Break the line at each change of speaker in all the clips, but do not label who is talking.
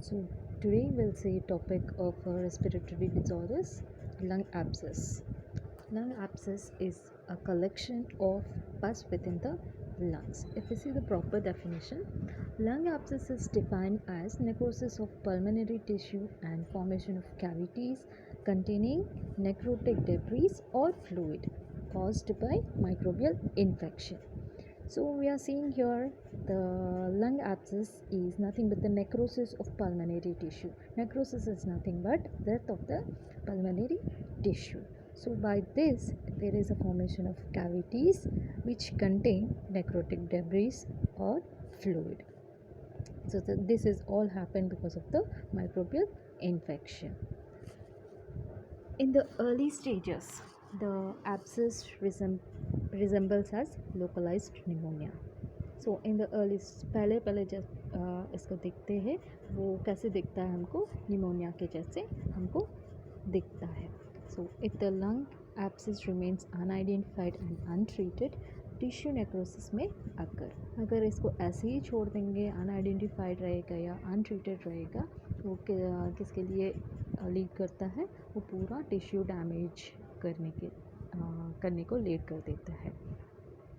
So today we'll see topic of respiratory disorders, lung abscess. Lung abscess is a collection of pus within the lungs. If we see the proper definition, lung abscess is defined as necrosis of pulmonary tissue and formation of cavities containing necrotic debris or fluid caused by microbial infection. So we are seeing here the lung abscess is nothing but the necrosis of pulmonary tissue. Necrosis is nothing but death of the pulmonary tissue. So by this there is a formation of cavities which contain necrotic debris or fluid. So this is all happened because of the microbial infection. In the early stages, the abscess resembles as localized pneumonia. So in the early पहले पहले जब इसको देखते हैं वो कैसे दिखता है हमको निमोनिया के जैसे हमको दिखता है. So if the lung abscess remains unidentified and untreated tissue necrosis में अगर इसको ऐसे ही छोड़ देंगे अनआइडेंटिफाइड रहेगा या अनट्रीटेड रहेगा वो किसके लिए लीड करता है, वो पूरा टिश्यू डैमेज करने को लीड कर देता है.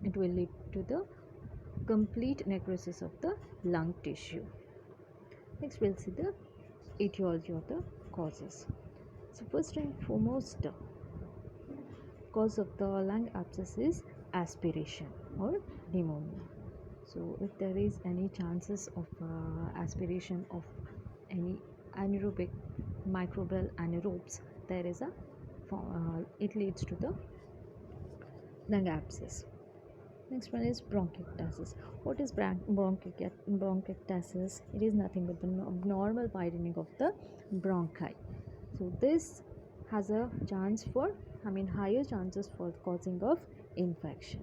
It will lead to the complete necrosis of the lung tissue. Next we'll see the etiology of the causes. So first and foremost cause of the lung abscess is aspiration or pneumonia. So if there is any chances of aspiration of any anaerobic microbial anaerobes, there is it leads to the lung abscess. Next one is bronchiectasis. What is bronchiectasis? It is nothing but the abnormal widening of the bronchi. So this has a chance for, higher chances for causing of infection.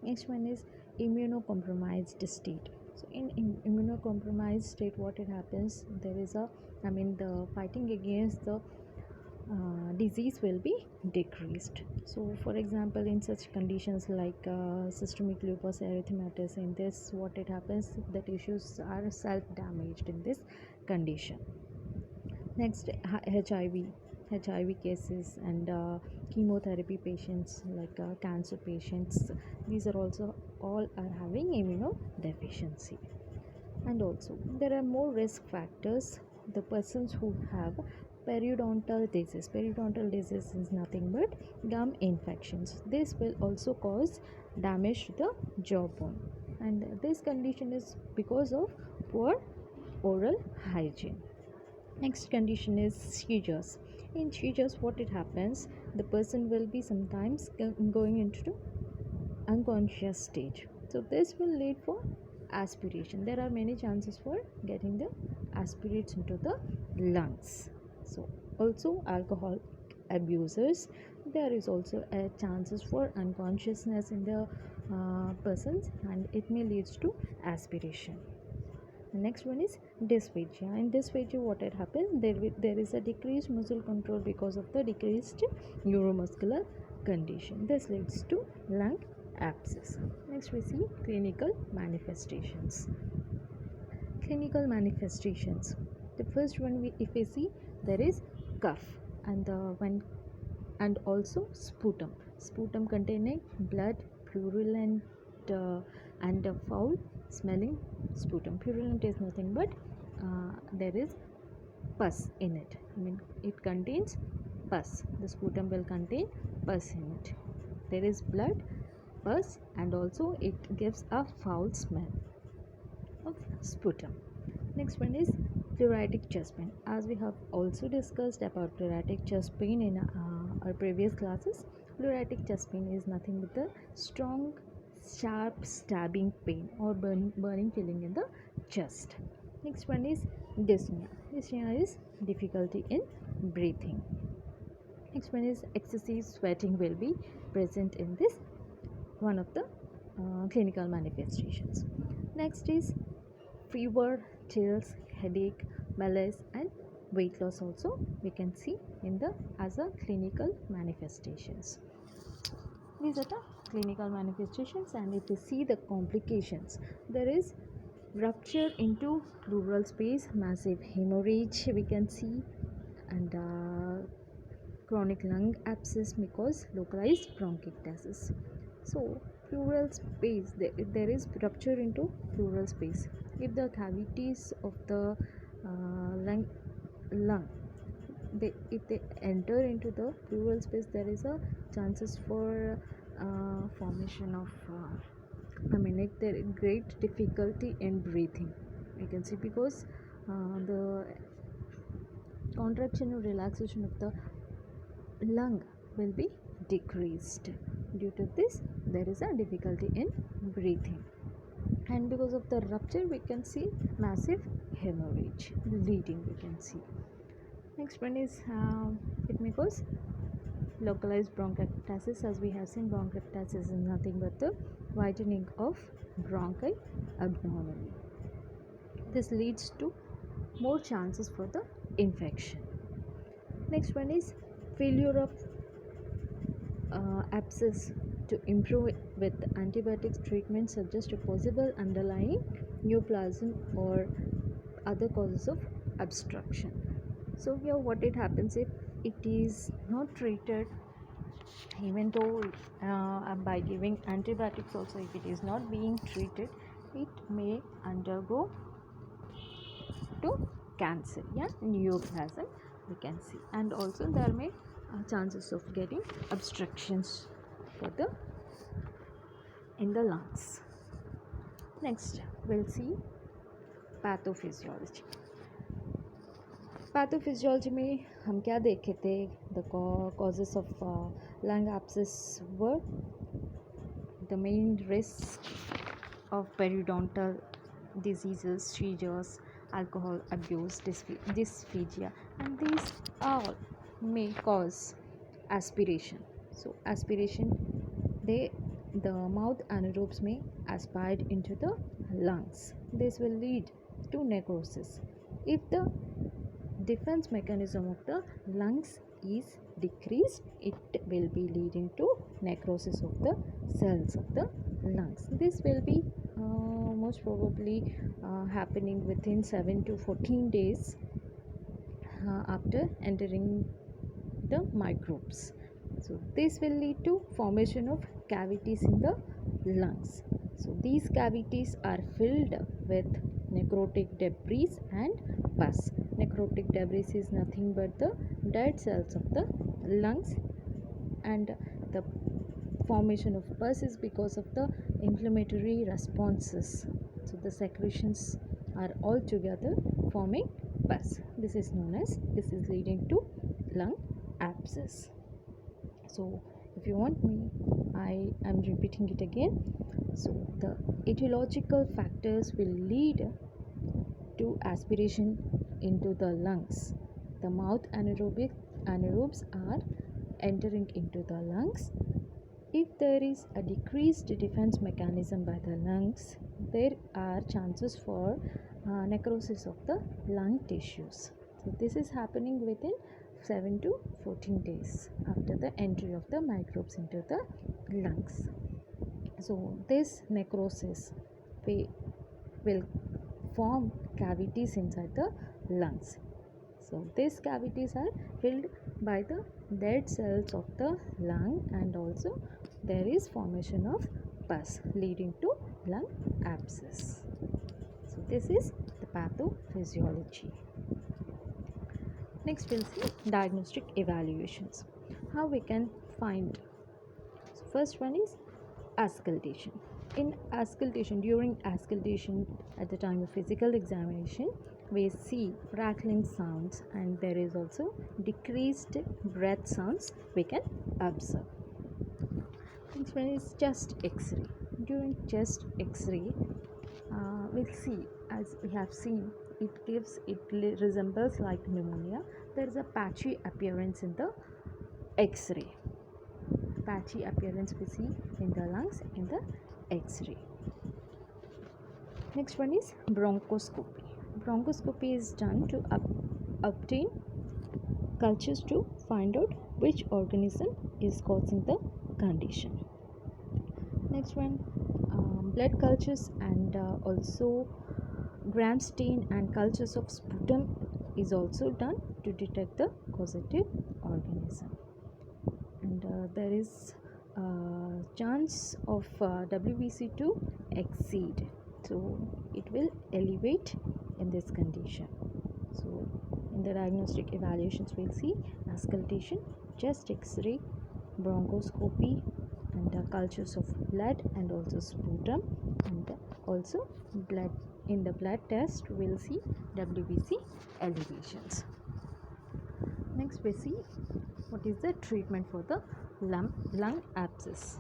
Next one is immunocompromised state. So in immunocompromised state, what it happens, there is the fighting against the disease will be decreased. So for example, in such conditions like systemic lupus erythematosus, in this what it happens, the tissues are self damaged in this condition. Next, HIV cases and chemotherapy patients like cancer patients, these are also all are having immunodeficiency. And also there are more risk factors. The persons who have periodontal disease is nothing but gum infections. This will also cause damage to the jawbone, and this condition is because of poor oral hygiene. Next condition is seizures. In seizures, what it happens, the person will be sometimes going into unconscious stage. So this will lead for aspiration. There are many chances for getting the aspirates into the lungs. So also alcohol abusers, there is also a chances for unconsciousness in the persons, and it may leads to aspiration. The next one is dysphagia. In dysphagia, what had happened, there is a decreased muscle control because of the decreased neuromuscular condition. This leads to lung abscess. Next we see clinical manifestations. The first one, if we see, there is cough and also sputum containing blood, purulent and foul smelling sputum. Purulent is nothing but there is pus in it. It contains pus. The sputum will contain pus in it. There is blood, pus, and also it gives a foul smell of sputum. Next one is pleuritic chest pain. As we have also discussed about pleuritic chest pain in our previous classes, pleuritic chest pain is nothing but the strong sharp stabbing pain or burning feeling in the chest. Next one is dyspnea. Dyspnea is difficulty in breathing. Next one is excessive sweating will be present in this one of the clinical manifestations. Next is fever, chills, headache, malaise, and weight loss also we can see in the as a clinical manifestations. These are the clinical manifestations, and if you see the complications, there is rupture into pleural space, massive hemorrhage we can see, and chronic lung abscess because localized bronchiectasis. So pleural space, there is rupture into pleural space. If the cavities of the lung, if they enter into the pleural space, there is a chances for formation of if there is great difficulty in breathing, you can see, because the contraction or relaxation of the lung will be decreased. Due to this, there is a difficulty in breathing, and because of the rupture we can see massive hemorrhage, bleeding we can see. Next one is it may cause localized bronchiectasis. As we have seen, bronchiectasis is nothing but the widening of bronchi abnormally. This leads to more chances for the infection. Next one is failure of abscess to improve with antibiotics treatment suggest a possible underlying neoplasm or other causes of obstruction. So here what it happens, if it is not treated, even though by giving antibiotics also, if it is not being treated, it may undergo to cancer, neoplasm we can see, and also there may chances of getting obstructions for the in the lungs. Next we'll see pathophysiology. Pathophysiology में हम क्या देखे थे? The causes of lung abscess were the main risk of periodontal diseases, seizures, alcohol abuse, dysphagia, and these all may cause aspiration. So aspiration, the mouth anaerobes may aspire into the lungs. This will lead to necrosis. If the defense mechanism of the lungs is decreased, it will be leading to necrosis of the cells of the lungs. This will be most probably happening within 7 to 14 days after entering the microbes. So this will lead to formation of cavities in the lungs. So these cavities are filled with necrotic debris and pus. Necrotic debris is nothing but the dead cells of the lungs, and the formation of pus is because of the inflammatory responses. So the secretions are all together forming pus. This is leading to lung abscess. So if you want me, I am repeating it again. So the etiological factors will lead to aspiration into the lungs. The mouth anaerobes are entering into the lungs. If there is a decreased defense mechanism by the lungs, there are chances for necrosis of the lung tissues. So this is happening within 7 to 14 days after the entry of the microbes into the lungs. So this necrosis will form cavities inside the lungs. So these cavities are filled by the dead cells of the lung, and also there is formation of pus leading to lung abscess. So this is the pathophysiology. Next we'll see diagnostic evaluations. How we can find. So first one is auscultation. In auscultation, during auscultation at the time of physical examination, we see crackling sounds, and there is also decreased breath sounds we can observe. Next one is chest x-ray. During chest x-ray, we'll see, as we have seen, it resembles like pneumonia. There is a patchy appearance in the x-ray. Patchy appearance we see in the lungs in the x-ray. Next one is bronchoscopy. Bronchoscopy is done to obtain cultures to find out which organism is causing the condition. Next one, blood cultures and also gram stain and cultures of sputum is also done to detect the causative organism. And there is chance of WBC to exceed, so it will elevate in this condition. So in the diagnostic evaluations we'll see auscultation, chest x-ray, bronchoscopy, and cultures of blood and also sputum, and also blood. In the blood test we'll see WBC elevations. Next we see what is the treatment for the lung abscess.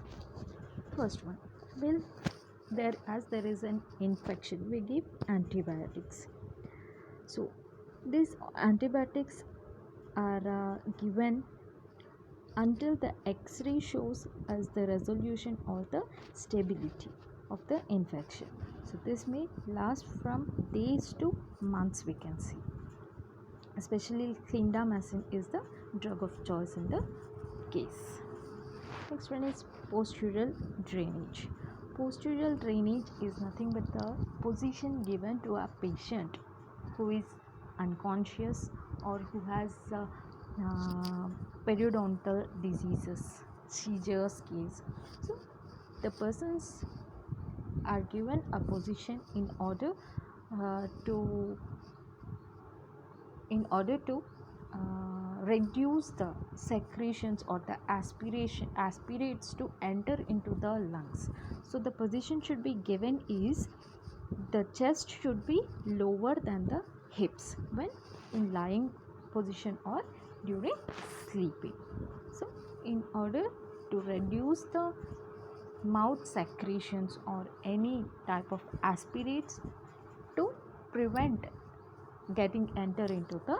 First one, well, there is an infection, we give antibiotics. So these antibiotics are given until the x-ray shows us the resolution or the stability of the infection. So this may last from days to months, we can see. Especially clindamycin is the drug of choice in the case. Next one is postural drainage. Postural drainage is nothing but the position given to a patient who is unconscious or who has periodontal diseases, seizures case. So the persons are given a position in order to reduce the secretions or the aspirates to enter into the lungs. So the position should be given is the chest should be lower than the hips when in lying position or during sleeping. So in order to reduce the mouth secretions or any type of aspirates to prevent getting enter into the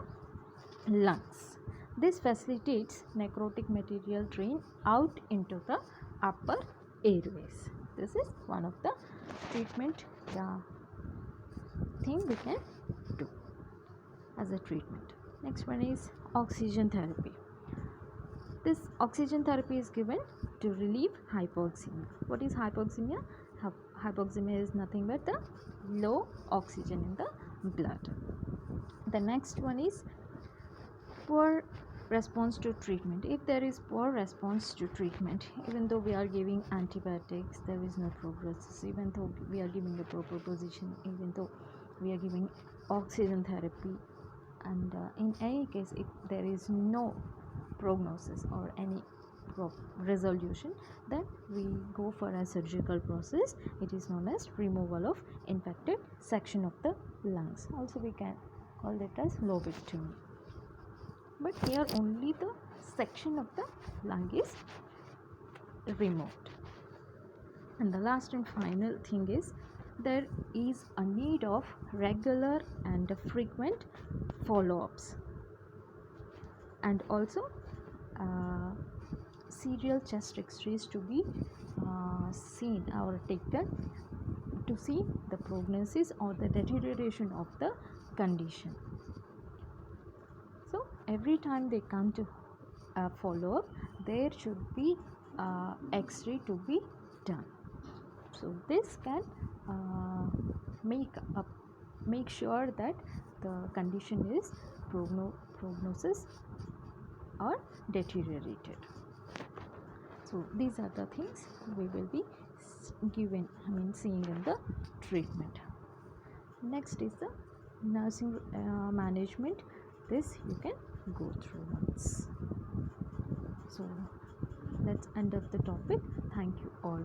lungs, this facilitates necrotic material drain out into the upper airways. This is one of the treatment thing we can do as a treatment. Next one is oxygen therapy. This oxygen therapy is given to relieve hypoxemia. What is hypoxemia? Hypoxemia is nothing but the low oxygen in the blood. The next one is poor response to treatment. If there is poor response to treatment, even though we are giving antibiotics, there is no progress. Even though we are giving a proper position, even though we are giving oxygen therapy, and in any case if there is no prognosis or any resolution, then we go for a surgical process. It is known as removal of infected section of the lungs. Also we can call it as lobectomy. But here only the section of the lung is removed. And the last and final thing is there is a need of regular and frequent follow-ups, and also serial chest x-rays to be seen or taken to see the prognosis or the deterioration of the condition. So every time they come to follow up, there should be x-ray to be done. So this can make sure that the condition is prognosis or deteriorated. So these are the things we will be seeing in the treatment. Next is the nursing management. This you can go through once. So let's end up the topic. Thank you all.